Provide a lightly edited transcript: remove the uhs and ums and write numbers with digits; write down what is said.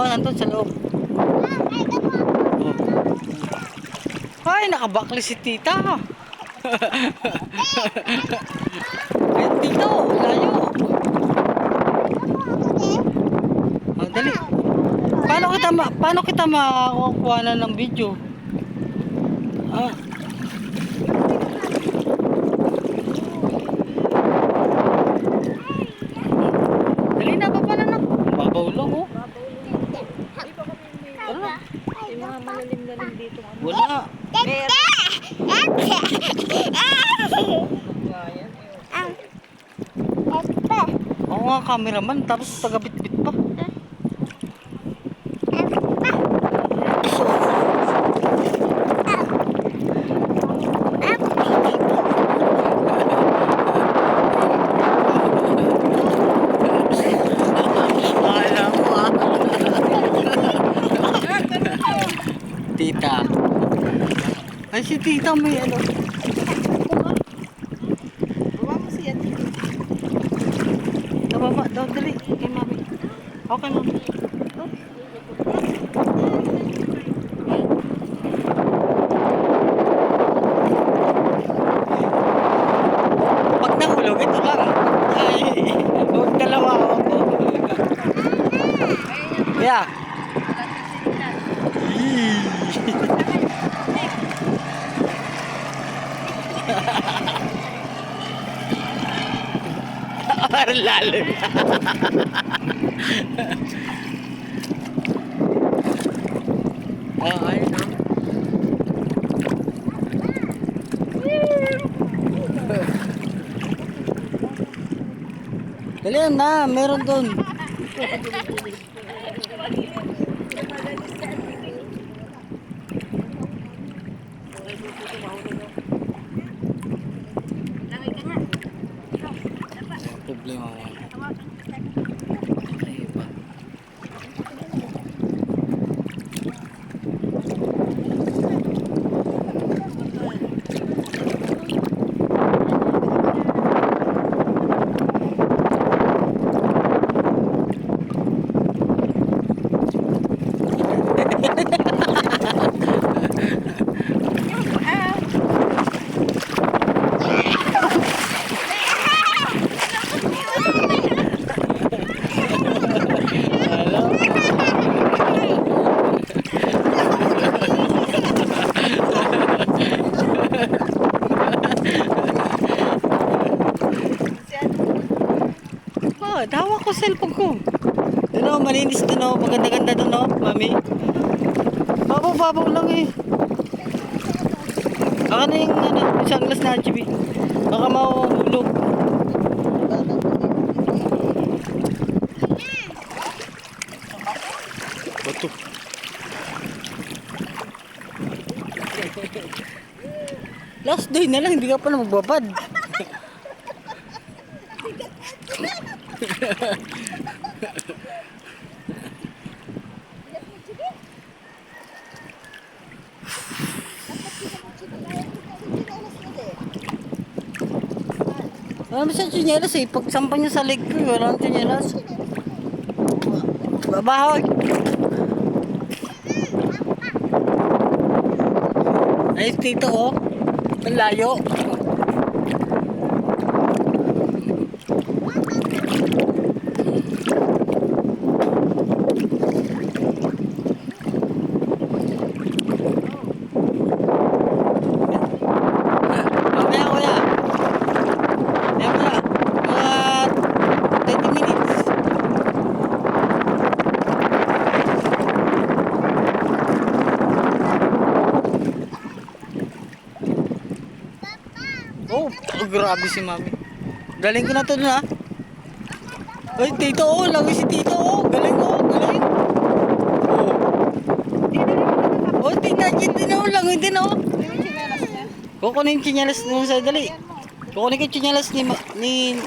Oo, nandun sa loob. Ay, nakabakli si tita. Ay, tito, layo. Oh, dali. Paano kita makukuha na ng video? Ah. Dali na, baba na. Babaw lang, oh. Ano? Yung mga malalim-lalim dito. Wala. Oo nga, cameraman. Tapos taga-bit-bit pa. Tita. Ay, si tita may ano. Bawa mo siya. Nababa daw, dali. Kay mami. Okay, mami. Pag nahulog, ito lang. Ay, huwag dalawa ako. Yeah. Lalim. Oh, ayun na. Dali na, meron doon. Problema mo. Ay, iba. Dawa ko cellphone ko. Doon o, malinis doon o. Maganda-ganda doon o, mami. Babaw lang eh. Baka na yung isang glass na RGB. Baka mahuhulog. Bato. Last day na lang, hindi ka pa na magbabad. Alam mo sa tsinelas eh, pag sampa niya sa leg ko, wala ang tsinelas. Babahog. Ay, tito oh. Ang layo. Oh, grabe si mami. Galing ko na to dun ha. Ay, tito oh, lagi si tito oh. Galing oh, galing. Oh, tita, hindi na oh, langoy din oh. Kukunin yung tsinelas mo sa dali. Kukunin ko yung tsinelas ni